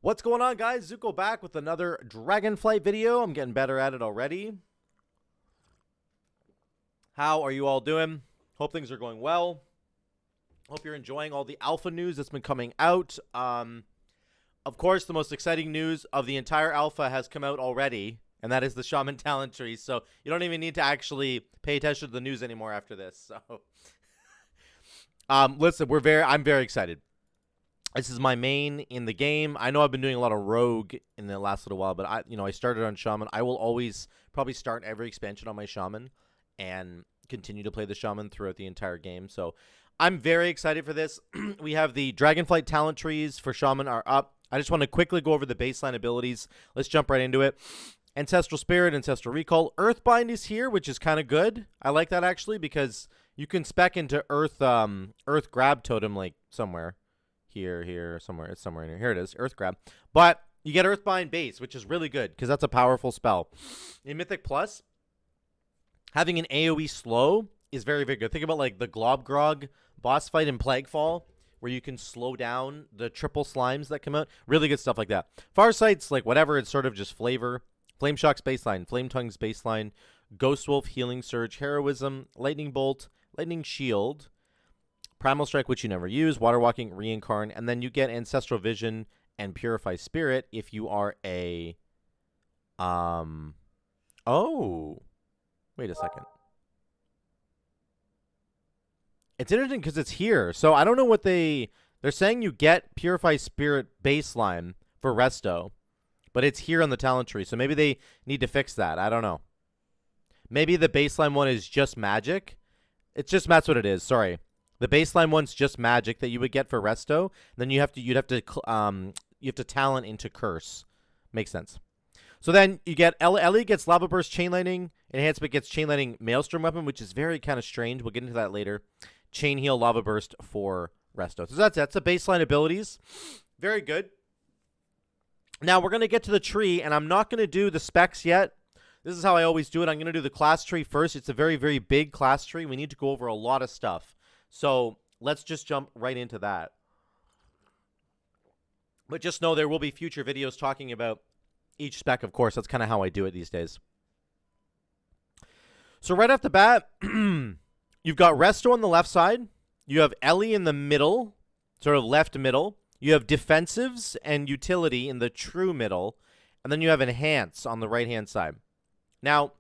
What's going on, guys? Zuko back with another Dragonflight video. I'm getting better at it already. How are you all doing? Hope things are going well. Hope you're enjoying all the alpha news that's been coming out. Of course, the most exciting news of the entire alpha has come out already, and that is the Shaman Talent Trees. So you don't even need to actually pay attention to the news anymore after this. So, listen, I'm very excited. This is my main in the game. I know I've been doing a lot of rogue in the last little while, but I started on Shaman. I will always probably start every expansion on my Shaman and continue to play the Shaman throughout the entire game. So I'm very excited for this. We have the Dragonflight Talent Trees for Shaman are up. I just want to quickly go over the baseline abilities. Let's jump right into it. Ancestral Spirit, Ancestral Recall. Earthbind is here, which is kind of good. I like that actually because you can spec into Earth Grab Totem like somewhere. Here, somewhere. It's somewhere in here. Here it is, Earth Grab. But you get Earthbind base, which is really good because that's a powerful spell. In Mythic Plus, having an AoE slow is very, very good. Think about like the Globgrog boss fight in Plaguefall, where you can slow down the triple slimes that come out. Really good stuff like that. Farsight's like whatever. It's sort of just flavor. Flameshock's baseline. Flame Tongue's baseline. Ghost Wolf, Healing Surge, Heroism, Lightning Bolt, Lightning Shield, Primal Strike, which you never use, Water Walking, Reincarn, and then you get Ancestral Vision and Purify Spirit if you are a... Oh. Wait a second. It's interesting because it's here. So I don't know what they're saying you get Purify Spirit baseline for Resto, but it's here on the talent tree. So maybe they need to fix that. I don't know. Maybe the baseline one is just magic. That's what it is. Sorry. The baseline one's just magic that you would get for Resto. Then you'd have to talent into Curse. Makes sense. So then you get Ellie gets Lava Burst, Chain Lightning. Enhancement gets Chain Lightning, Maelstrom Weapon, which is very kind of strange. We'll get into that later. Chain Heal, Lava Burst for Resto. So that's the baseline abilities. Very good. Now we're gonna get to the tree, and I'm not gonna do the specs yet. This is how I always do it. I'm gonna do the class tree first. It's a very, very big class tree. We need to go over a lot of stuff. So let's just jump right into that. But just know there will be future videos talking about each spec, of course. That's kind of how I do it these days. So right off the bat, you've got Resto on the left side. You have Ellie in the middle, sort of left middle. You have Defensives and Utility in the true middle. And then you have Enhance on the right-hand side. Now,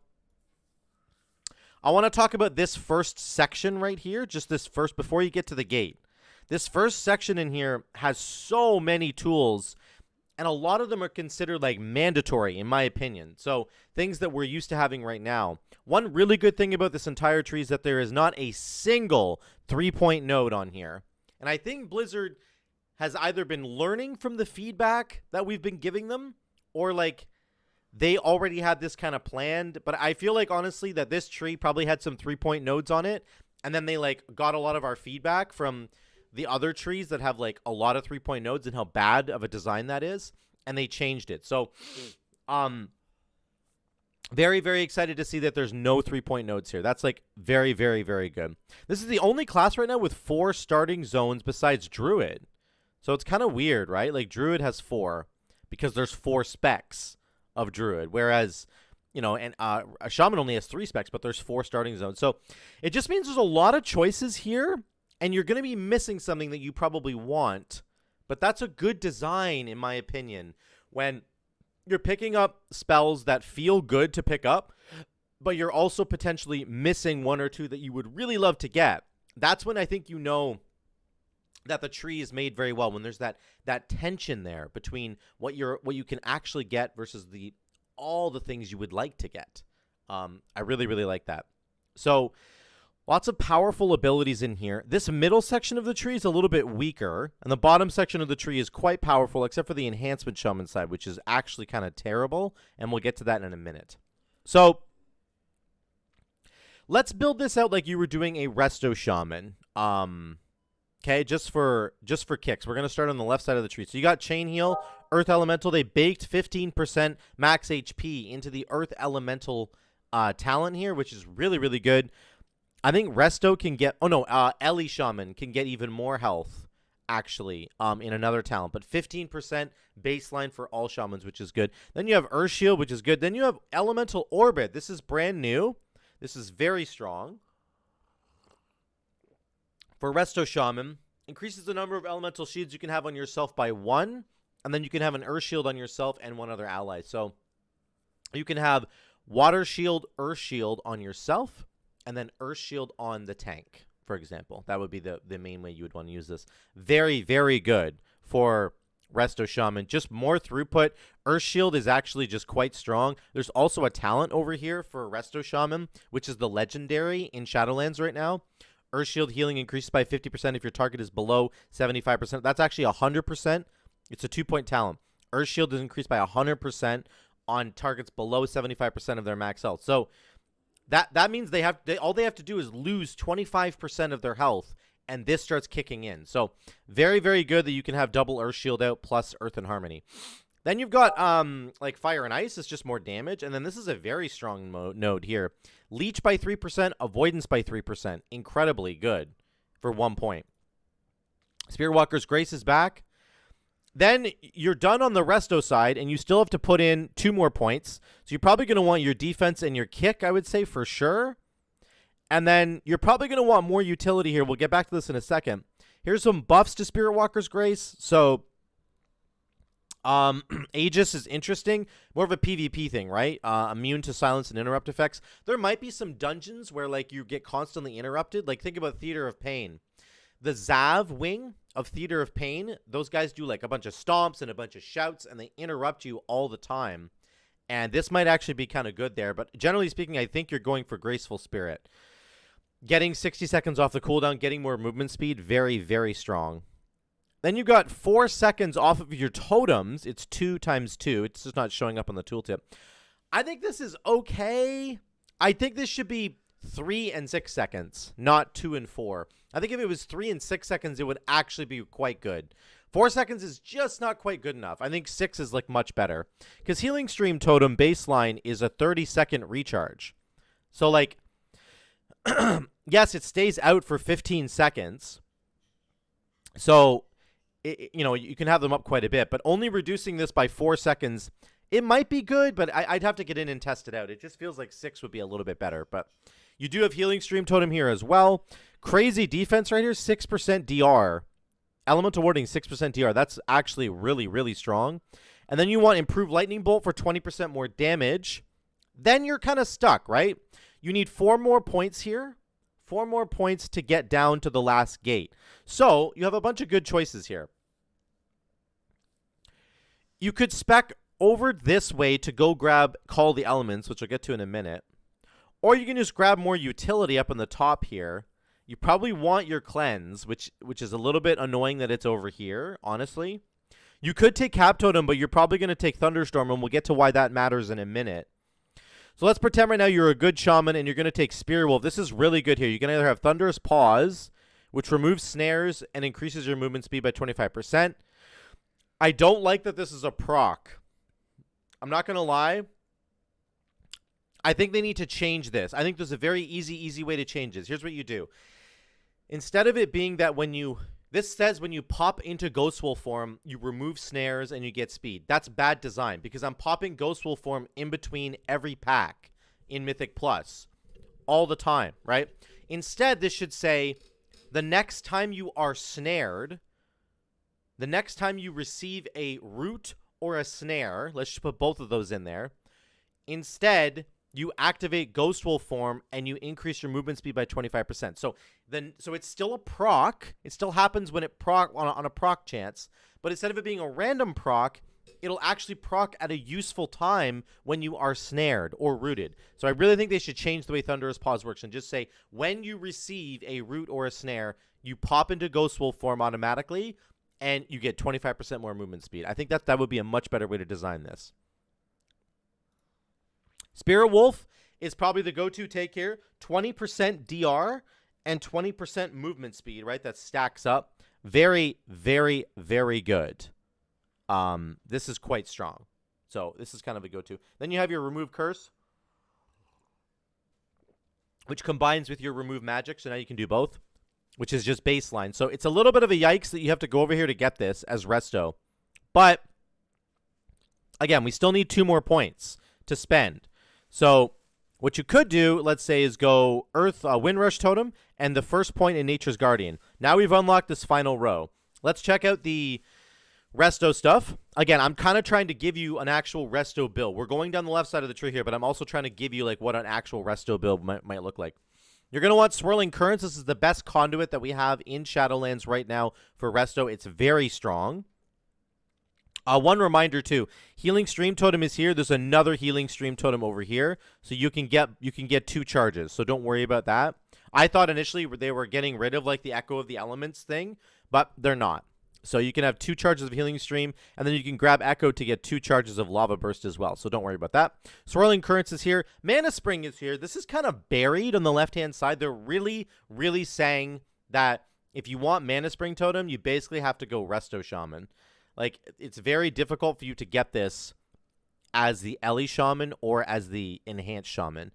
I want to talk about this first section right here, just this first, before you get to the gate. This first section in here has so many tools, and a lot of them are considered like mandatory, in my opinion. So things that we're used to having right now. One really good thing about this entire tree is that there is not a single 3-point node on here. And I think Blizzard has either been learning from the feedback that we've been giving them, or like they already had this kind of planned. But I feel like, honestly, that this tree probably had some 3-point nodes on it. And then they, like, got a lot of our feedback from the other trees that have, like, a lot of 3-point nodes and how bad of a design that is. And they changed it. So, very, very excited to see that there's no 3-point nodes here. That's, like, very, very, very good. This is the only class right now with 4 starting zones besides Druid. So it's kind of weird, right? Like, Druid has 4 because there's 4 specs of Druid, whereas, you know, and a Shaman only has 3 specs, but there's 4 starting zones. So it just means there's a lot of choices here, and you're going to be missing something that you probably want. But that's a good design, in my opinion, when you're picking up spells that feel good to pick up, but you're also potentially missing 1 or 2 that you would really love to get. That's when I think you know that the tree is made very well, when there's that tension there between what you can actually get versus all the things you would like to get. I really, really like that. So lots of powerful abilities in here. This middle section of the tree is a little bit weaker, and the bottom section of the tree is quite powerful, except for the enhancement shaman side, which is actually kind of terrible, and we'll get to that in a minute. So let's build this out like you were doing a Resto shaman. Okay, just for kicks. We're going to start on the left side of the tree. So you got Chain Heal, Earth Elemental. They baked 15% max HP into the Earth Elemental talent here, which is really, really good. I think Resto can get... Oh, no. Ellie Shaman can get even more health actually, in another talent, but 15% baseline for all shamans, which is good. Then you have Earth Shield, which is good. Then you have Elemental Orbit. This is brand new. This is very strong. For Resto Shaman, increases the number of elemental shields you can have on yourself by 1, and then you can have an Earth Shield on yourself and one other ally. So you can have Water Shield, Earth Shield on yourself, and then Earth Shield on the tank, for example. That would be the main way you would want to use this. Very, very good for Resto Shaman. Just more throughput. Earth Shield is actually just quite strong. There's also a talent over here for Resto Shaman, which is the legendary in Shadowlands right now. Earth Shield healing increases by 50% if your target is below 75%. That's actually 100%. It's a 2-point talent. Earth Shield is increased by 100% on targets below 75% of their max health. So that means all they have to do is lose 25% of their health, and this starts kicking in. So very, very good that you can have double Earth Shield out plus Earth and Harmony. Then you've got like Fire and Ice. It's just more damage. And then this is a very strong node here. Leech by 3%, Avoidance by 3%. Incredibly good for 1 point. Spearwalker's Grace is back. Then you're done on the Resto side, and you still have to put in 2 more points. So you're probably going to want your defense and your kick, I would say, for sure. And then you're probably going to want more utility here. We'll get back to this in a second. Here's some buffs to Spiritwalker's Grace. So Aegis is interesting. More of a PvP thing, right? Immune to silence and interrupt effects. There might be some dungeons where like you get constantly interrupted. Like think about Theater of Pain. The Zav wing of Theater of Pain, those guys do like a bunch of stomps and a bunch of shouts, and they interrupt you all the time. And this might actually be kind of good there. But generally speaking, I think you're going for Graceful Spirit. Getting 60 seconds off the cooldown, getting more movement speed, very, very strong. Then you got 4 seconds off of your totems. It's 2 times 2. It's just not showing up on the tooltip. I think this is okay. I think this should be 3 and 6 seconds, not 2 and 4. I think if it was 3 and 6 seconds, it would actually be quite good. 4 seconds is just not quite good enough. I think 6 is like much better. Because Healing Stream Totem baseline is a 30-second recharge. So like, yes, it stays out for 15 seconds. So, you know, you can have them up quite a bit. But only reducing this by 4 seconds, it might be good, but I'd have to get in and test it out. It just feels like 6 would be a little bit better. But you do have Healing Stream Totem here as well. Crazy defense right here, 6% DR. Elemental Warding, 6% DR. That's actually really, really strong. And then you want Improved Lightning Bolt for 20% more damage. Then you're kind of stuck, right? You need 4 more points here. 4 more points to get down to the last gate. So you have a bunch of good choices here. You could spec over this way to go grab Call the Elements, which I'll get to in a minute. Or you can just grab more utility up on the top here. You probably want your Cleanse, which is a little bit annoying that it's over here, honestly. You could take Cap Totem, but you're probably going to take Thunderstorm, and we'll get to why that matters in a minute. So let's pretend right now you're a good Shaman, and you're going to take Spear Wolf. This is really good here. You can either have Thunderous Paws, which removes snares and increases your movement speed by 25%. I don't like that this is a proc. I'm not going to lie. I think they need to change this. I think there's a very easy way to change this. Here's what you do. Instead of it being that when you... This says when you pop into Ghost Wolf form, you remove snares and you get speed. That's bad design because I'm popping Ghost Wolf form in between every pack in Mythic Plus all the time, right? Instead, this should say the next time you are snared, the next time you receive a root or a snare, let's just put both of those in there, instead you activate Ghost Wolf form and you increase your movement speed by 25%. So it's still a proc. It still happens when it proc on a proc chance, but instead of it being a random proc, it'll actually proc at a useful time when you are snared or rooted. So I really think they should change the way Thunderous Paws works and just say when you receive a root or a snare, you pop into Ghost Wolf form automatically and you get 25% more movement speed. I think that would be a much better way to design this. Spirit Wolf is probably the go-to take here. 20% DR and 20% movement speed, right? That stacks up. Very, very, very good. This is quite strong. So this is kind of a go-to. Then you have your Remove Curse, which combines with your Remove Magic, so now you can do both. which is just baseline. So it's a little bit of a yikes that you have to go over here to get this as Resto. But again, we still need 2 more points to spend. So what you could do, let's say, is go Earth Windrush Totem and the first point in Nature's Guardian. Now we've unlocked this final row. Let's check out the Resto stuff. Again, I'm kind of trying to give you an actual Resto build. We're going down the left side of the tree here, but I'm also trying to give you like what an actual Resto build might look like. You're going to want Swirling Currents. This is the best conduit that we have in Shadowlands right now for Resto. It's very strong. One reminder too, Healing Stream Totem is here. There's another Healing Stream Totem over here, so you can get 2 charges. So don't worry about that. I thought initially they were getting rid of like the Echo of the Elements thing, but they're not. So you can have 2 charges of Healing Stream, and then you can grab Echo to get 2 charges of Lava Burst as well. So don't worry about that. Swirling Currents is here. Mana Spring is here. This is kind of buried on the left-hand side. They're really, really saying that if you want Mana Spring Totem, you basically have to go Resto Shaman. Like, it's very difficult for you to get this as the Ellie Shaman or as the Enhanced Shaman.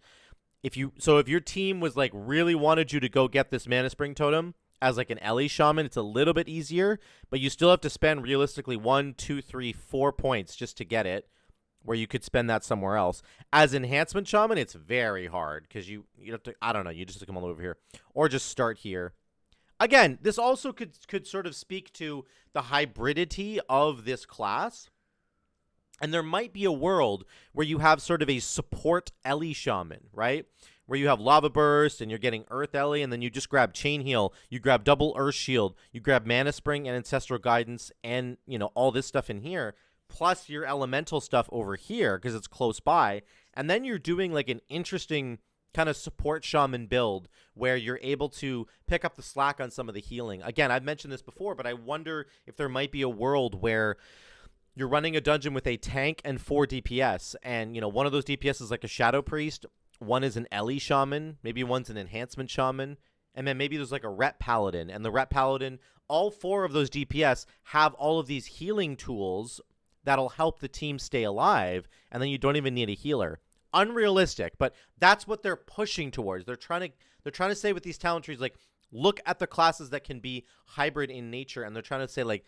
If your team was like really wanted you to go get this Mana Spring Totem as like an Ellie Shaman, it's a little bit easier, but you still have to spend realistically 1, 2, 3, 4 points just to get it, where you could spend that somewhere else. As Enhancement Shaman, it's very hard because you have to, I don't know, you just have to come all over here or just start here. Again, this also could sort of speak to the hybridity of this class. And there might be a world where you have sort of a support Ellie Shaman, right? Where you have Lava Burst and you're getting Earth Ellie, and then you just grab Chain Heal, you grab double Earth Shield, you grab Mana Spring and Ancestral Guidance and, all this stuff in here, plus your elemental stuff over here because it's close by. And then you're doing like an interesting kind of support shaman build where you're able to pick up the slack on some of the healing. Again, I've mentioned this before, but I wonder if there might be a world where you're running a dungeon with a tank and 4 DPS, and one of those DPS is like a Shadow Priest, one is an Ellie Shaman, maybe one's an Enhancement Shaman, and then maybe there's like a Ret Paladin, and the Ret Paladin, all 4 of those DPS have all of these healing tools that'll help the team stay alive, and then you don't even need a healer. Unrealistic, but that's what they're pushing towards. They're trying to say with these talent trees, like, look at the classes that can be hybrid in nature, and they're trying to say, like,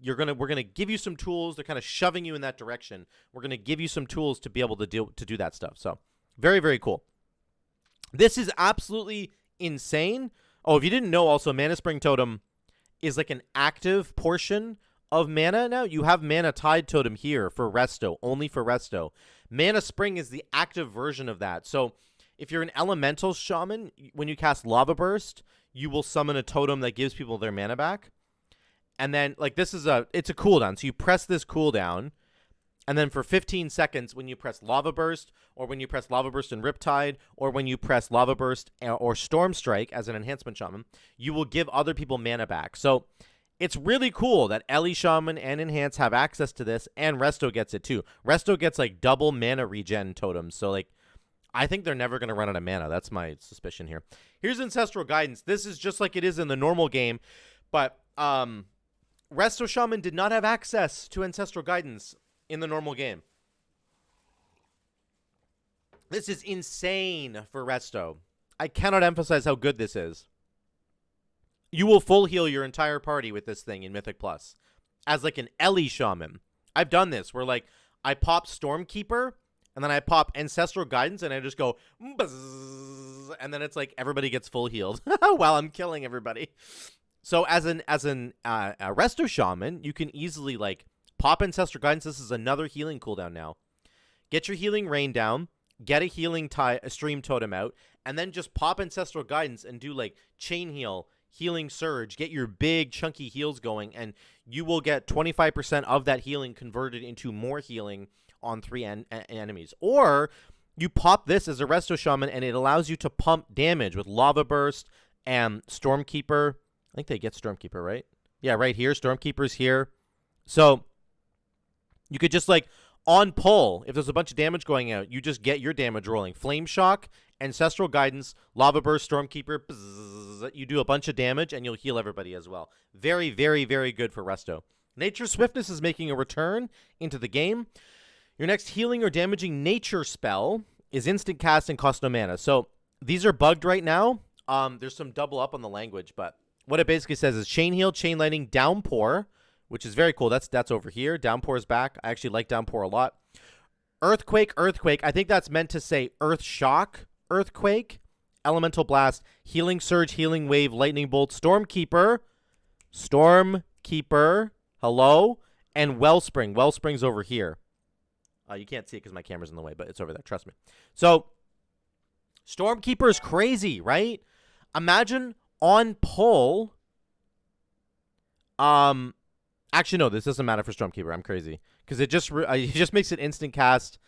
we're gonna give you some tools. They're kind of shoving you in that direction. We're gonna give you some tools to be able to do that stuff. So very, very cool. This is absolutely insane. Oh, if you didn't know, also Mana Spring Totem is like an active portion of mana now. You have Mana Tide Totem here for Resto, only for Resto. Mana Spring is the active version of that. So if you're an Elemental Shaman, when you cast Lava Burst, you will summon a totem that gives people their mana back. And then, like, it's a cooldown. So you press this cooldown, and then for 15 seconds, when you press Lava Burst, or when you press Lava Burst and Riptide, or when you press Lava Burst or Storm Strike as an Enhancement Shaman, you will give other people mana back. So it's really cool that Ellie Shaman and Enhance have access to this, and Resto gets it too. Resto gets like double mana regen totems. So like, I think they're never going to run out of mana. That's my suspicion here. Here's Ancestral Guidance. This is just like it is in the normal game, but Resto Shaman did not have access to Ancestral Guidance in the normal game. This is insane for Resto. I cannot emphasize how good this is. You will full heal your entire party with this thing in Mythic Plus as like an Ellie Shaman. I've done this where like I pop Stormkeeper and then I pop Ancestral Guidance and I just go buzz, and then it's like everybody gets full healed while I'm killing everybody. So as a Resto Shaman, you can easily like pop Ancestral Guidance. This is another healing cooldown now. Get your healing rain down, get a healing stream totem out, and then just pop Ancestral Guidance and do like Chain Heal, Healing Surge, get your big chunky heals going, and you will get 25% of that healing converted into more healing on 3 enemies. Or you pop this as a Resto Shaman, and it allows you to pump damage with Lava Burst and Stormkeeper. I think they get Stormkeeper, right? Yeah, right here. Stormkeeper's here. So you could just like on pull, if there's a bunch of damage going out, you just get your damage rolling. Flame Shock, Ancestral Guidance, Lava Burst, Stormkeeper, bzzz, you do a bunch of damage and you'll heal everybody as well. Very, very, very good for Resto. Nature Swiftness is making a return into the game. Your next healing or damaging nature spell is instant cast and costs no mana. So these are bugged right now. There's some double up on the language, but what it basically says is Chain Heal, Chain Lightning, Downpour, which is very cool. That's over here. Downpour is back. I actually like Downpour a lot. Earthquake, Earthquake. I think that's meant to say Earth Shock, Earthquake, Elemental Blast, Healing Surge, Healing Wave, Lightning Bolt, Stormkeeper, hello, and Wellspring. Wellspring's over here. You can't see it because my camera's in the way, but it's over there. Trust me. So, Stormkeeper is crazy, right? Imagine on pull. Actually, no, this doesn't matter for Stormkeeper. I'm crazy because it just makes it instant cast,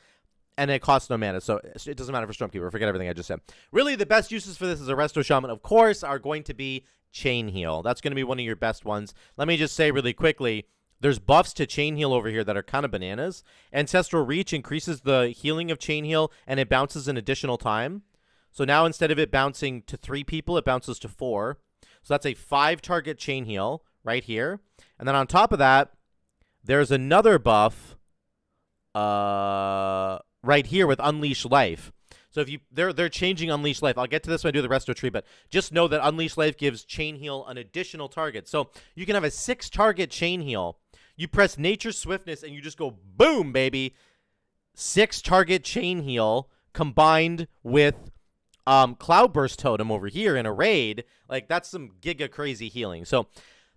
and it costs no mana, so it doesn't matter for Stormkeeper. Forget everything I just said. Really, the best uses for this as a Resto Shaman, of course, are going to be Chain Heal. That's going to be one of your best ones. Let me just say really quickly, there's buffs to Chain Heal over here that are kind of bananas. Ancestral Reach increases the healing of Chain Heal, and it bounces an additional time. So now instead of it bouncing to 3 people, it bounces to 4. So that's a 5-target Chain Heal right here. And then on top of that, there's another buff right here with Unleash Life. So if they're changing Unleash Life. I'll get to this when I do the Resto tree, but just know that Unleash Life gives Chain Heal an additional target. So you can have a 6-target Chain Heal. You press Nature's Swiftness and you just go boom, baby. 6-target Chain Heal combined with Cloudburst Totem over here in a raid. Like, that's some giga crazy healing. So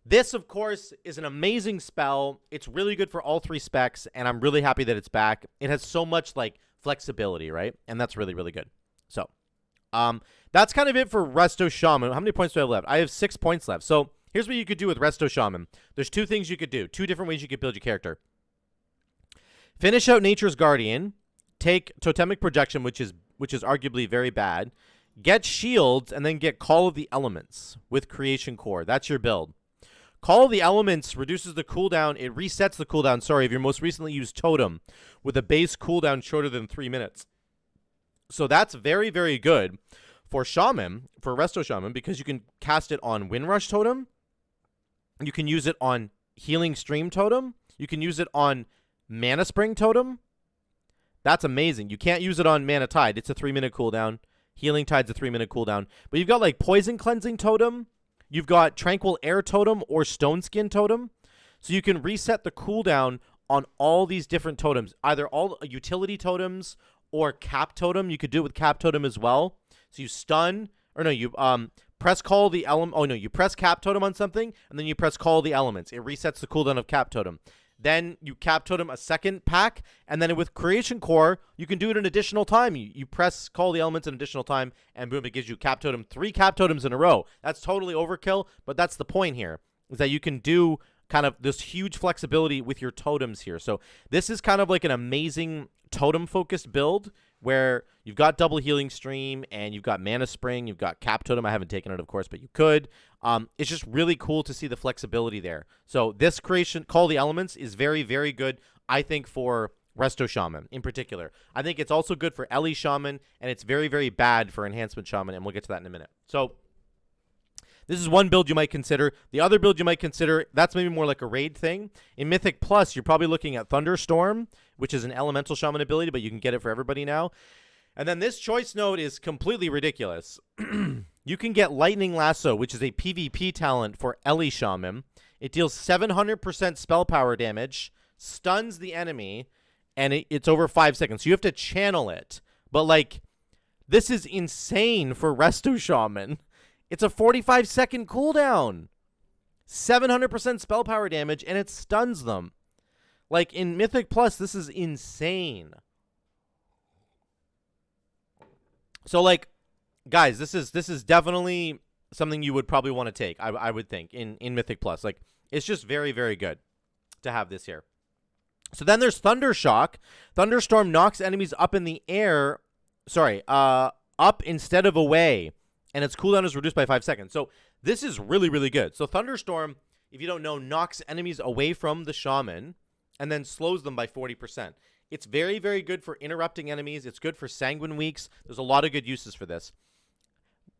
this, of course, is an amazing spell. It's really good for all 3 specs, and I'm really happy that it's back. It has so much, like, flexibility, right? And that's really, really good. So, that's kind of it for Resto Shaman. How many points do I have left? I have 6 points left. So, here's what you could do with Resto Shaman. There's 2 things you could do. 2 different ways you could build your character. Finish out Nature's Guardian. Take Totemic Projection, which is arguably very bad. Get Shields, and then get Call of the Elements with Creation Core. That's your build. Call of the Elements reduces the cooldown. It resets the cooldown, of your most recently used totem with a base cooldown shorter than 3 minutes. So that's very, very good for Shaman, for Resto Shaman, because you can cast it on Windrush Totem. You can use it on Healing Stream Totem. You can use it on Mana Spring Totem. That's amazing. You can't use it on Mana Tide. It's a 3-minute cooldown. Healing Tide's a 3-minute cooldown. But you've got like Poison Cleansing Totem. You've got Tranquil Air Totem or Stoneskin Totem. So you can reset the cooldown on all these different totems. Either all utility totems or Cap Totem. You could do it with Cap Totem as well. So you stun, or no, you press Call the Element. Oh no, you press Cap Totem on something, and then you press Call the Elements. It resets the cooldown of Cap Totem. Then you Cap Totem a second pack, and then with Creation Core, you can do it an additional time. You press Call the Elements an additional time, and boom, it gives you Cap Totem, 3 Cap Totems in a row. That's totally overkill, but that's the point here, is that you can do kind of this huge flexibility with your totems here. So this is kind of like an amazing totem-focused build where you've got double Healing Stream, and you've got Mana Spring, you've got Cap Totem. I haven't taken it, of course, but you could. It's just really cool to see the flexibility there. So this creation, Call the Elements, is very, very good, I think, for Resto Shaman in particular. I think it's also good for Ellie Shaman, and it's very, very bad for Enhancement Shaman, and we'll get to that in a minute. So this is one build you might consider. The other build you might consider, that's maybe more like a raid thing. In Mythic Plus, you're probably looking at Thunderstorm, which is an Elemental Shaman ability, but you can get it for everybody now. And then this choice node is completely ridiculous. You can get Lightning Lasso, which is a PvP talent for Ellie Shaman. It deals 700% spell power damage, stuns the enemy, and it's over 5 seconds. So you have to channel it. But, like, this is insane for Resto Shaman. It's a 45-second cooldown. 700% spell power damage, and it stuns them. Like, in Mythic Plus, this is insane. So, like, guys, this is definitely something you would probably want to take, I would think, in Mythic Plus. Like, it's just very, very good to have this here. So then there's Thundershock. Thunderstorm knocks enemies up in the air. Sorry, up instead of away. And its cooldown is reduced by 5 seconds. So this is really, really good. So Thunderstorm, if you don't know, knocks enemies away from the Shaman and then slows them by 40%. It's very, very good for interrupting enemies. It's good for Sanguine Weeks. There's a lot of good uses for this.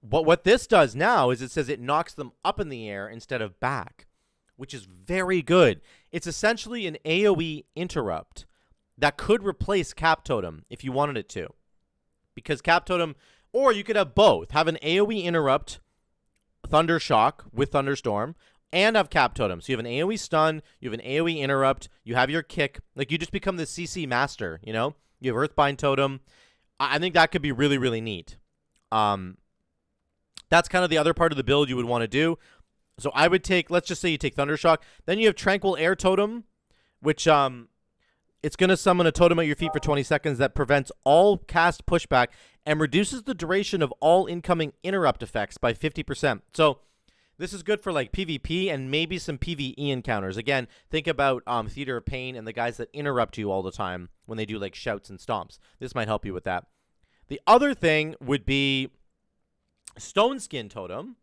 But what this does now is it says it knocks them up in the air instead of back, which is very good. It's essentially an AoE interrupt that could replace Cap Totem if you wanted it to. Because Cap Totem, or you could have both. Have an AoE interrupt Thundershock with Thunderstorm, and have Cap Totem. So you have an AoE stun, you have an AoE interrupt, you have your kick. Like, you just become the CC master, you know? You have Earthbind Totem. I think that could be really, really neat. That's kind of the other part of the build you would want to do. So I would take, let's just say you take Thundershock. Then you have Tranquil Air Totem, which it's going to summon a totem at your feet for 20 seconds that prevents all cast pushback and reduces the duration of all incoming interrupt effects by 50%. So this is good for like PvP and maybe some PvE encounters. Again, think about Theater of Pain and the guys that interrupt you all the time when they do like shouts and stomps. This might help you with that. The other thing would be Stoneskin Totem.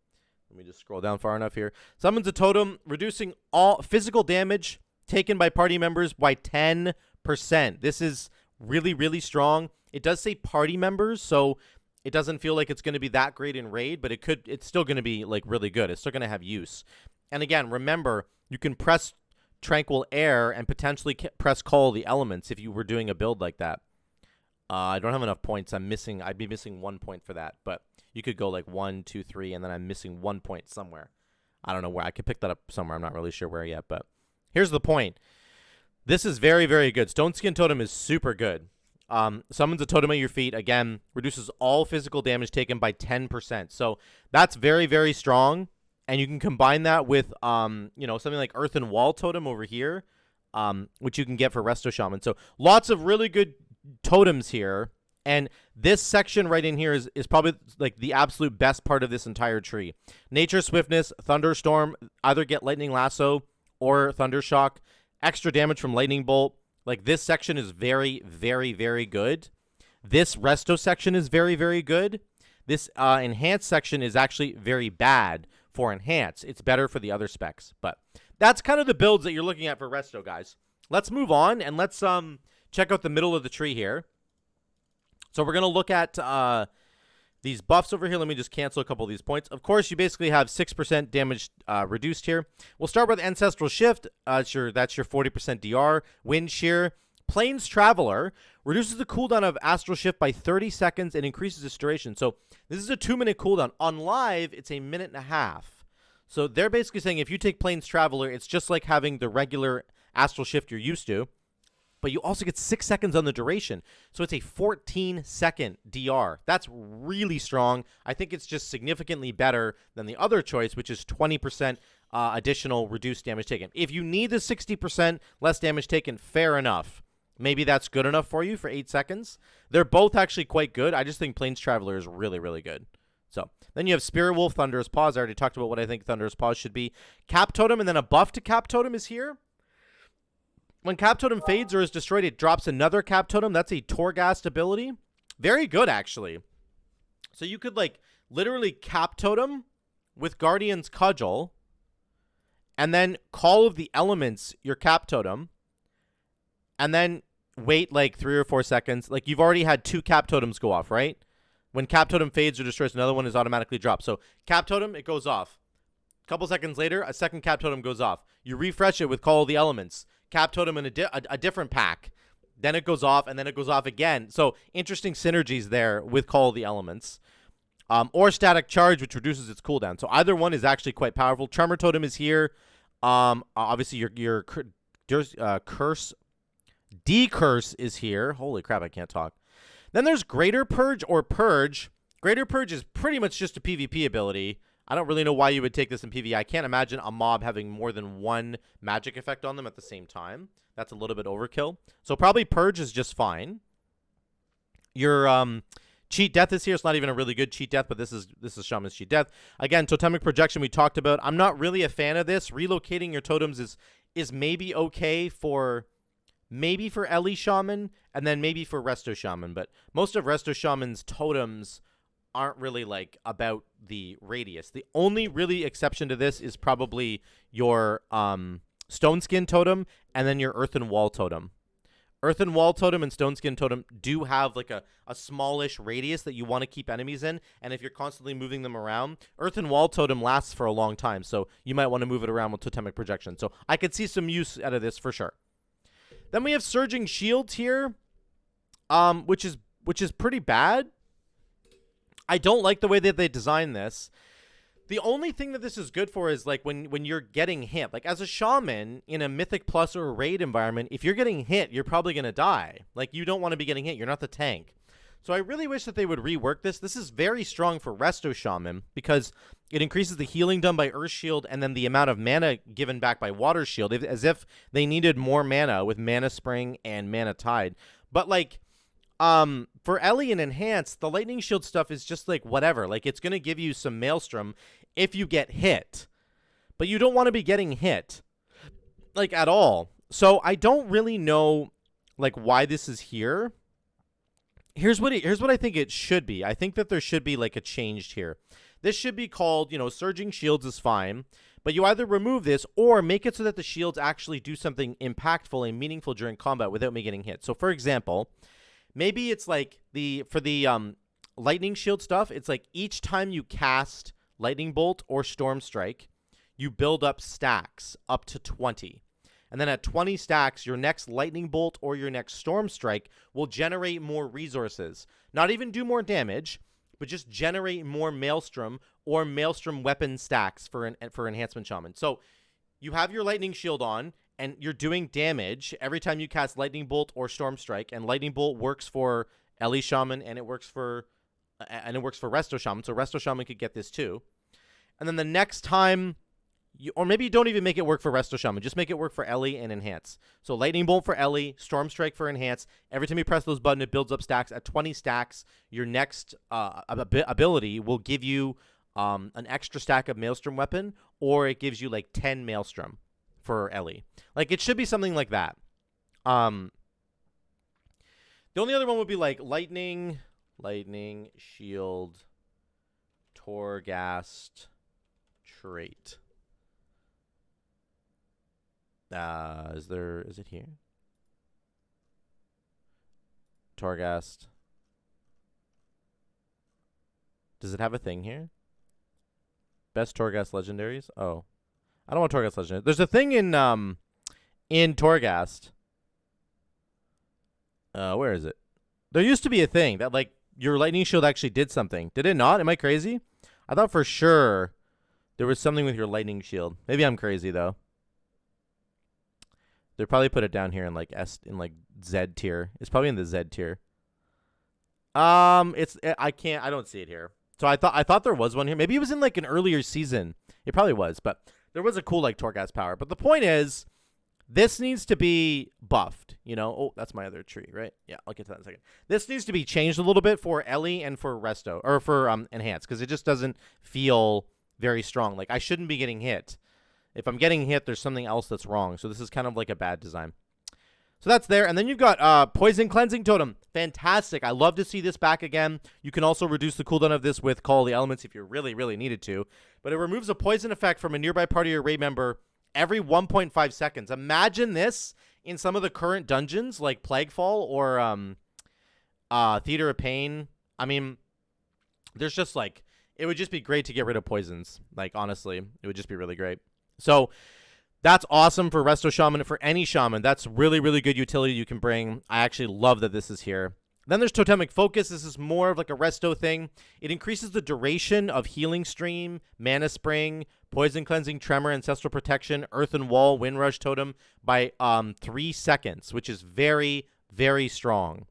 Let me just scroll down far enough here. Summons a totem, reducing all physical damage taken by party members by 10%. This is really, really strong. It does say party members, so it doesn't feel like it's going to be that great in raid, but it's still going to be like really good. It's still going to have use. And again, remember, you can press Tranquil Air and potentially press Call the Elements if you were doing a build like that. I don't have enough points. I'd be missing 1 point for that, but you could go like 1, 2, 3, and then I'm missing 1 point somewhere. I don't know where. I could pick that up somewhere. I'm not really sure where yet, but here's the point. This is very, very good. Stoneskin Totem is super good. Summons a totem at your feet. Again, reduces all physical damage taken by 10%. So that's very, very strong. And you can combine that with, something like Earth and Wall Totem over here, which you can get for Resto Shaman. So lots of really good totems here. And this section right in here is probably like the absolute best part of this entire tree. Nature Swiftness, Thunderstorm, either get Lightning Lasso or Thundershock. Extra damage from Lightning Bolt. Like, this section is very, very, very good. This Resto section is very, very good. This Enhanced section is actually very bad for Enhance. It's better for the other specs. But that's kind of the builds that you're looking at for Resto, guys. Let's move on, and let's check out the middle of the tree here. So we're going to look at these buffs over here. Let me just cancel a couple of these points. Of course, you basically have 6% damage reduced here. We'll start with Ancestral Shift. That's your 40% DR. Wind Shear. Plains Traveler reduces the cooldown of Astral Shift by 30 seconds and increases its duration. So this is a 2-minute cooldown. On live, it's a 1.5 minutes. So they're basically saying if you take Plains Traveler, it's just like having the regular Astral Shift you're used to. But you also get 6 seconds on the duration. So it's a 14-second DR. That's really strong. I think it's just significantly better than the other choice, which is 20% additional reduced damage taken. If you need the 60% less damage taken, fair enough. Maybe that's good enough for you for 8 seconds. They're both actually quite good. I just think Plains Traveler is really, really good. So then you have Spirit Wolf, Thunderous Paws. I already talked about what I think Thunderous Paws should be. Cap Totem, and then a buff to Cap Totem is here. When Cap Totem fades or is destroyed, it drops another Cap Totem. That's a Torghast ability. Very good, actually. So you could, like, literally Cap Totem with Guardian's Cudgel, and then Call of the Elements your Cap Totem, and then wait, like, 3 or 4 seconds. Like, you've already had 2 Cap Totems go off, right? When Cap Totem fades or destroys, another one is automatically dropped. So Cap Totem, it goes off. A couple seconds later, a second Cap Totem goes off. You refresh it with Call of the Elements. Cap Totem in a different pack. Then it goes off, and then it goes off again. So interesting synergies there with Call of the Elements. Or Static Charge, which reduces its cooldown. So either one is actually quite powerful. Tremor Totem is here. Obviously, your Curse... Decurse is here. Holy crap, I can't talk. Then there's Greater Purge or Purge. Greater Purge is pretty much just a PvP ability. I don't really know why you would take this in PvE. I can't imagine a mob having more than one magic effect on them at the same time. That's a little bit overkill. So probably Purge is just fine. Your Cheat Death is here. It's not even a really good Cheat Death, but this is Shaman's Cheat Death. Again, Totemic Projection we talked about. I'm not really a fan of this. Relocating your totems is maybe okay for... maybe for Ellie Shaman, and then maybe for Resto Shaman. But most of Resto Shaman's totems aren't really, like, about the radius. The only really exception to this is probably your Stoneskin Totem and then your Earth and Wall Totem. Earth and Wall Totem and Stoneskin Totem do have, like, a smallish radius that you want to keep enemies in, and if you're constantly moving them around, Earth and Wall Totem lasts for a long time, so you might want to move it around with Totemic Projection. So I could see some use out of this for sure. Then we have Surging Shields here, which is pretty bad. I don't like the way that they designed this. The only thing that this is good for is like when you're getting hit. Like as a shaman in a Mythic Plus or a raid environment, if you're getting hit, you're probably going to die. Like you don't want to be getting hit. You're not the tank. So I really wish that they would rework this. This is very strong for Resto Shaman because it increases the healing done by Earth Shield and then the amount of mana given back by Water Shield, as if they needed more mana with Mana Spring and Mana Tide. But like for Ellie and Enhanced, the Lightning Shield stuff is just like whatever. Like it's going to give you some Maelstrom if you get hit. But you don't want to be getting hit like at all. So I don't really know like why this is here. Here's what I think it should be. I think that there should be like a change here. This should be called, you know, Surging Shields is fine, but you either remove this or make it so that the shields actually do something impactful and meaningful during combat without me getting hit. So for example, maybe it's like for the Lightning Shield stuff, it's like each time you cast Lightning Bolt or Storm Strike, you build up stacks up to 20. And then at 20 stacks, your next Lightning Bolt or your next Storm Strike will generate more resources. Not even do more damage, but just generate more Maelstrom or Maelstrom weapon stacks for Enhancement Shaman. So you have your Lightning Shield on, and you're doing damage every time you cast Lightning Bolt or Storm Strike. And Lightning Bolt works for Ellie Shaman, and it works for Resto Shaman. So Resto Shaman could get this too. And then the next time... or maybe you don't even make it work for Resto Shaman. Just make it work for Ellie and Enhance. So Lightning Bolt for Ellie, Storm Strike for Enhance. Every time you press those buttons, it builds up stacks. At 20 stacks, your next ability will give you an extra stack of Maelstrom weapon, or it gives you like 10 Maelstrom for Ellie. Like it should be something like that. The only other one would be like Lightning Shield, Torghast trait. Is it here? Torghast. Does it have a thing here? Best Torghast legendaries? Oh. I don't want Torghast legendaries. There's a thing in Torghast. Where is it? There used to be a thing that like your Lightning Shield actually did something. Did it not? Am I crazy? I thought for sure there was something with your Lightning Shield. Maybe I'm crazy though. They probably put it down here in like Z tier. It's probably in the Z tier. I don't see it here. So I thought there was one here. Maybe it was in like an earlier season. It probably was, but there was a cool like Torghast power. But the point is, this needs to be buffed. You know, oh, that's my other tree, right? Yeah, I'll get to that in a second. This needs to be changed a little bit for Ellie and for Resto, or for Enhance, because it just doesn't feel very strong. Like I shouldn't be getting hit. If I'm getting hit, there's something else that's wrong. So this is kind of like a bad design. So that's there. And then you've got Poison Cleansing Totem. Fantastic. I love to see this back again. You can also reduce the cooldown of this with Call of the Elements if you really, really needed to. But it removes a poison effect from a nearby party or raid member every 1.5 seconds. Imagine this in some of the current dungeons like Plaguefall or Theater of Pain. I mean, there's just like, it would just be great to get rid of poisons. Like, honestly, it would just be really great. So that's awesome for Resto Shaman and for any Shaman. That's really, really good utility you can bring. I actually love that this is here. Then there's Totemic Focus. This is more of like a Resto thing. It increases the duration of Healing Stream, Mana Spring, Poison Cleansing, Tremor, Ancestral Protection, Earthen Wall, Windrush Totem by 3 seconds, which is very, very strong.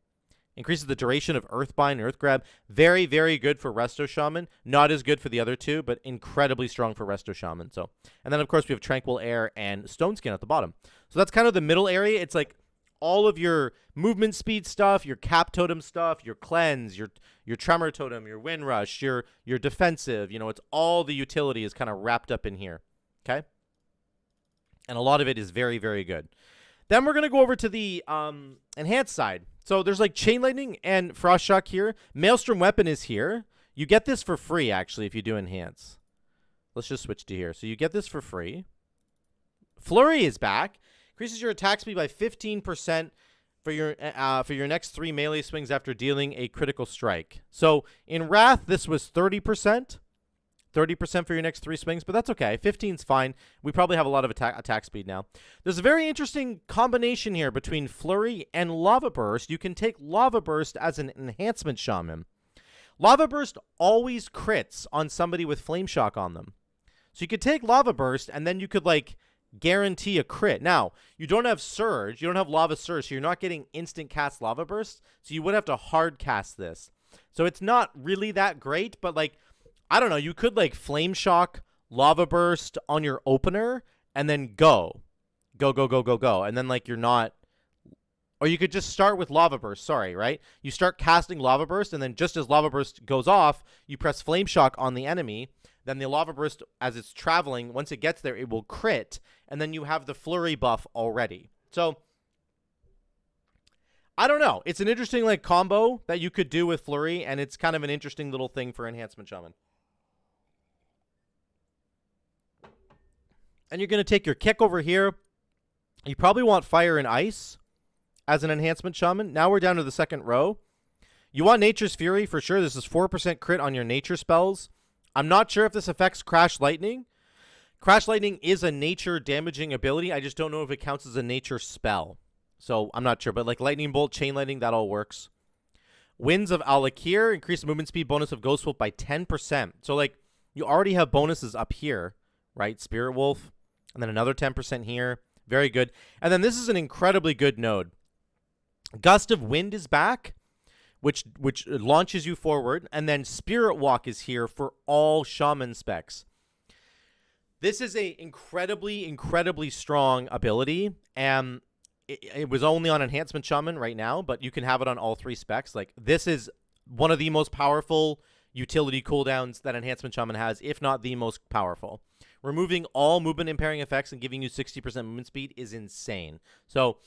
Increases the duration of Earthbind, Earthgrab. Very, very good for Resto Shaman. Not as good for the other two, but incredibly strong for Resto Shaman. So, and then, of course, we have Tranquil Air and Stoneskin at the bottom. So that's kind of the middle area. It's like all of your movement speed stuff, your Cap Totem stuff, your Cleanse, your Tremor Totem, your Windrush, your defensive. You know, it's all the utility is kind of wrapped up in here. Okay? And a lot of it is very, very good. Then we're going to go over to the enhanced side. So there's like Chain Lightning and Frost Shock here. Maelstrom Weapon is here. You get this for free, actually, if you do Enhance. Let's just switch to here. So you get this for free. Flurry is back. Increases your attack speed by 15% for your next 3 melee swings after dealing a critical strike. So in Wrath, this was 30%. 30% for your next 3 swings, but that's okay. 15's fine. We probably have a lot of attack speed now. There's a very interesting combination here between Flurry and Lava Burst. You can take Lava Burst as an enhancement shaman. Lava Burst always crits on somebody with Flame Shock on them. So you could take Lava Burst, and then you could, like, guarantee a crit. Now, you don't have Surge. You don't have Lava Surge, so you're not getting instant cast Lava Burst. So you would have to hard cast this. So it's not really that great, but, like, I don't know. You could, like, Flame Shock, Lava Burst on your opener, and then go. Go, go, go, go, go. And then, like, you're not... Or you could just start with Lava Burst, sorry, right? You start casting Lava Burst, and then just as Lava Burst goes off, you press Flame Shock on the enemy. Then the Lava Burst, as it's traveling, once it gets there, it will crit. And then you have the Flurry buff already. So, I don't know. It's an interesting, like, combo that you could do with Flurry, and it's kind of an interesting little thing for Enhancement Shaman. And you're going to take your kick over here. You probably want Fire and Ice as an Enhancement Shaman. Now we're down to the second row. You want Nature's Fury for sure. This is 4% crit on your nature spells. I'm not sure if this affects Crash Lightning. Crash Lightning is a nature damaging ability. I just don't know if it counts as a nature spell. So I'm not sure. But like Lightning Bolt, Chain Lightning, that all works. Winds of Alakir, increase movement speed bonus of Ghost Wolf by 10%. So like you already have bonuses up here, right? Spirit Wolf, and then another 10% here. Very good. And then this is an incredibly good node. Gust of Wind is back, which launches you forward, and then Spirit Walk is here for all Shaman specs. This is a incredibly strong ability, and it was only on Enhancement Shaman right now, but you can have it on all 3 specs. Like, this is one of the most powerful utility cooldowns that Enhancement Shaman has, if not the most powerful. Removing all movement impairing effects and giving you 60% movement speed is insane. So,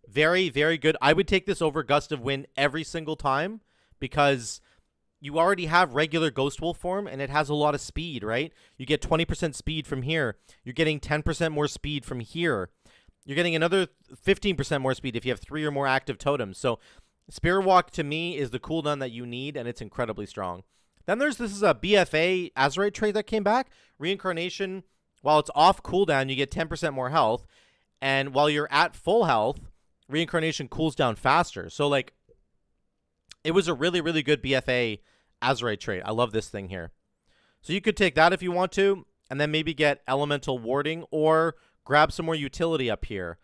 very, very good. I would take this over Gust of Wind every single time because you already have regular Ghost Wolf form and it has a lot of speed, right? You get 20% speed from here. You're getting 10% more speed from here. You're getting another 15% more speed if you have 3 or more active totems. So Spirit Walk to me is the cooldown that you need, and it's incredibly strong. Then this is a BFA Azurite trait that came back. Reincarnation, while it's off cooldown, you get 10% more health. And while you're at full health, Reincarnation cools down faster. So, like, it was a really, really good BFA Azurite trait. I love this thing here. So you could take that if you want to, and then maybe get Elemental Warding, or grab some more utility up here.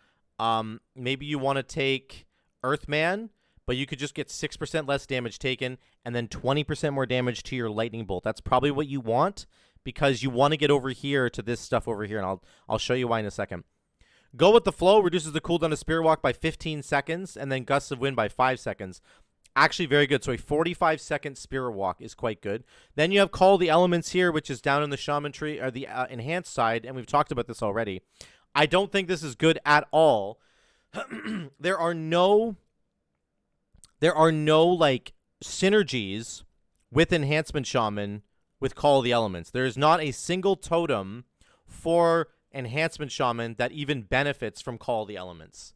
Maybe you want to take Earthman, but you could just get 6% less damage taken, and then 20% more damage to your Lightning Bolt. That's probably what you want, because you want to get over here to this stuff over here, and I'll show you why in a second. Go with the Flow, reduces the cooldown of Spirit Walk by 15 seconds, and then Gusts of Wind by 5 seconds. Actually very good. So a 45-second Spirit Walk is quite good. Then you have Call the Elements here, which is down in the Shaman tree, or the enhanced side, and we've talked about this already. I don't think this is good at all. There are no like synergies with Enhancement Shaman with Call the Elements. There is not a single totem for Enhancement Shaman that even benefits from Call the Elements.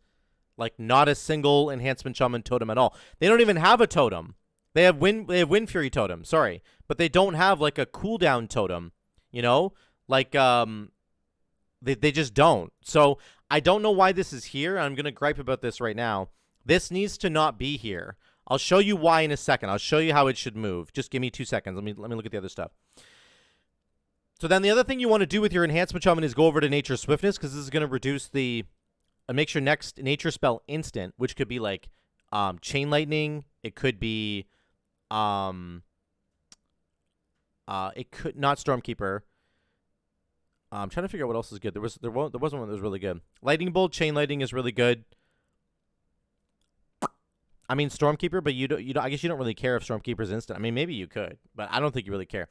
Like, not a single Enhancement Shaman totem at all. They don't even have a totem. They have Wind Fury totem, sorry. But they don't have, like, a cooldown totem, you know? Like, they just don't. So, I don't know why this is here. I'm going to gripe about this right now. This needs to not be here. I'll show you why in a second. I'll show you how it should move. Just give me 2 seconds. Let me look at the other stuff. So then the other thing you want to do with your Enhancement Shaman is go over to Nature Swiftness, because this is going to reduce the... makes your next nature spell instant, which could be like Chain Lightning. It could be... it could... Not Stormkeeper. I'm trying to figure out what else is good. There wasn't one that was really good. Lightning Bolt, Chain Lightning is really good. I mean Stormkeeper, but you don't. I guess you don't really care if Stormkeeper's instant. I mean, maybe you could, but I don't think you really care.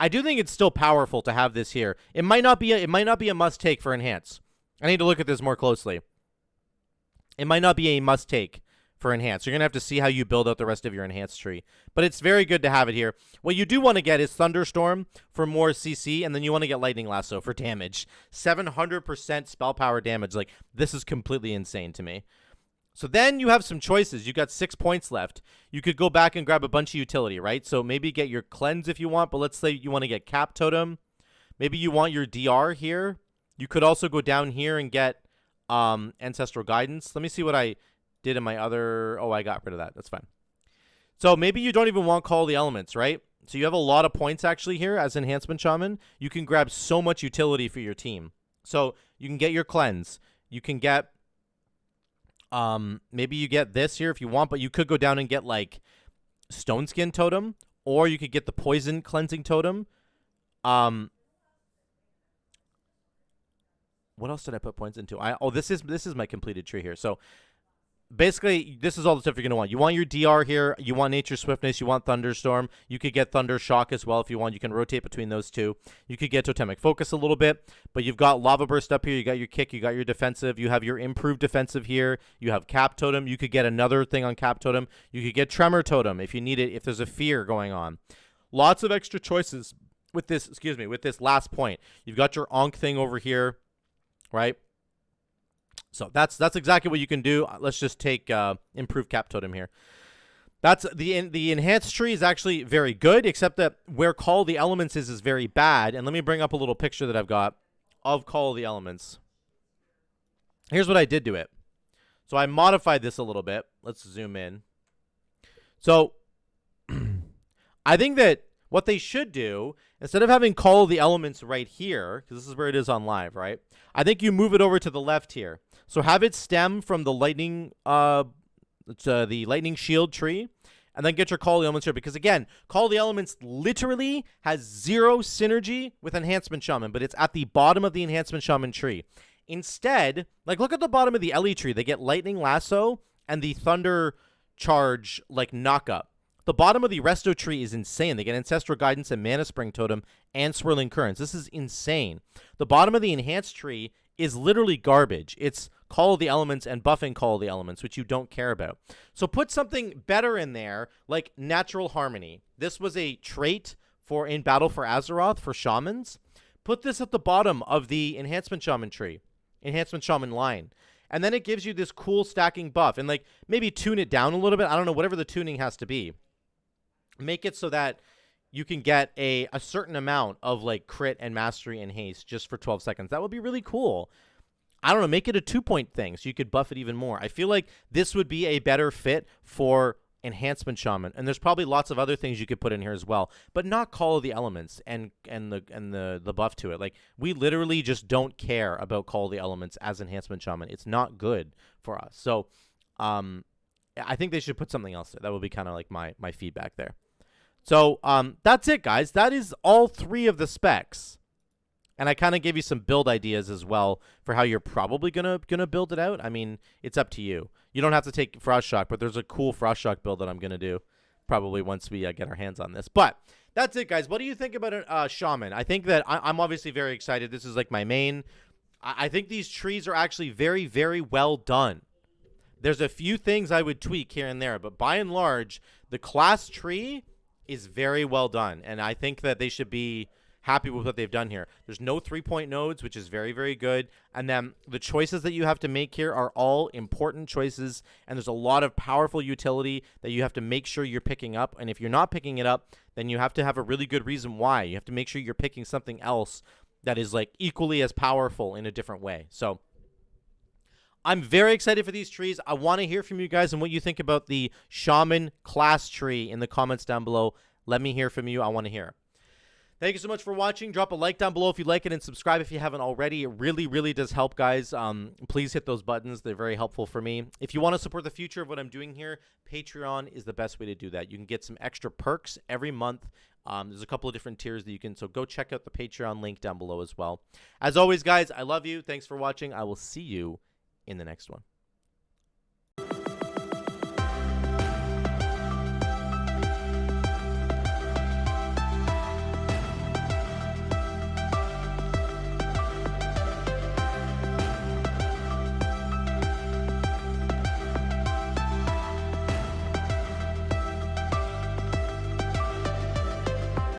I do think it's still powerful to have this here. It might not be a must take for Enhance. I need to look at this more closely. It might not be a must take for Enhance. You're gonna have to see how you build out the rest of your Enhance tree. But it's very good to have it here. What you do want to get is Thunderstorm for more CC, and then you want to get Lightning Lasso for damage. 700% spell power damage. Like, this is completely insane to me. So then you have some choices. You got 6 points left. You could go back and grab a bunch of utility, right? So maybe get your Cleanse if you want, but let's say you want to get Cap Totem. Maybe you want your DR here. You could also go down here and get Ancestral Guidance. Let me see what I did in my other... Oh, I got rid of that. That's fine. So maybe you don't even want Call of the Elements, right? So you have a lot of points actually here as Enhancement Shaman. You can grab so much utility for your team. So you can get your Cleanse. You can get, maybe you get this here if you want, but you could go down and get like Stoneskin Totem, or you could get the Poison Cleansing Totem. What else did I put points into? This is my completed tree here. So basically, this is all the stuff you're going to want. You want your DR here. You want Nature Swiftness. You want Thunderstorm. You could get Thundershock as well if you want. You can rotate between those two. You could get Totemic Focus a little bit, but you've got Lava Burst up here. You got your kick. You got your defensive. You have your improved defensive here. You have Cap Totem. You could get another thing on Cap Totem. You could get Tremor Totem if you need it, if there's a fear going on. Lots of extra choices with this, with this last point. You've got your Ankh thing over here, right? So that's exactly what you can do. Let's just take improved Cap Totem here. That's the enhanced tree is actually very good, except that where Call of the Elements is very bad. And let me bring up a little picture that I've got of Call of the Elements. Here's what I did to it. So I modified this a little bit. Let's zoom in. So I think that what they should do, instead of having Call of the Elements right here, because this is where it is on live, right? I think you move it over to the left here. So have it stem from the lightning shield tree, and then get your Call of the Elements here. Because again, Call of the Elements literally has 0 synergy with Enhancement Shaman, but it's at the bottom of the Enhancement Shaman tree. Instead, like look at the bottom of the Ellie tree. They get Lightning Lasso and the Thunder Charge like knockup. The bottom of the Resto tree is insane. They get Ancestral Guidance and Mana Spring Totem and Swirling Currents. This is insane. The bottom of the Enhanced tree is literally garbage. It's Call of the Elements and buffing Call of the Elements, which you don't care about. So put something better in there, like Natural Harmony. This was a trait for in Battle for Azeroth for Shamans. Put this at the bottom of the Enhancement Shaman tree, Enhancement Shaman line. And then it gives you this cool stacking buff. And like maybe tune it down a little bit. I don't know, whatever the tuning has to be. Make it so that you can get a certain amount of like crit and mastery and haste just for 12 seconds. That would be really cool. I don't know, make it a 2-point thing so you could buff it even more. I feel like this would be a better fit for Enhancement Shaman. And there's probably lots of other things you could put in here as well, but not Call of the Elements and the buff to it. Like we literally just don't care about Call of the Elements as Enhancement Shaman. It's not good for us. So I think they should put something else there. That would be kind of like my feedback there. So that's it, guys. That is all 3 of the specs. And I kind of gave you some build ideas as well for how you're probably gonna build it out. I mean, it's up to you. You don't have to take Frost Shock, but there's a cool Frost Shock build that I'm gonna do probably once we get our hands on this. But that's it, guys. What do you think about Shaman? I think that I'm obviously very excited. This is like my main. I think these trees are actually very, very well done. There's a few things I would tweak here and there, but by and large, the class tree is very well done, and I think that they should be happy with what they've done here. There's no 3-point nodes, which is very, very good, and then the choices that you have to make here are all important choices, and there's a lot of powerful utility that you have to make sure you're picking up, and if you're not picking it up, then you have to have a really good reason why. You have to make sure you're picking something else that is like equally as powerful in a different way. So I'm very excited for these trees. I want to hear from you guys and what you think about the Shaman Class tree in the comments down below. Let me hear from you. I want to hear. Thank you so much for watching. Drop a like down below if you like it and subscribe if you haven't already. It really, really does help, guys. Please hit those buttons. They're very helpful for me. If you want to support the future of what I'm doing here, Patreon is the best way to do that. You can get some extra perks every month. There's a couple of different tiers that you can, so go check out the Patreon link down below as well. As always, guys, I love you. Thanks for watching. I will see you in the next one.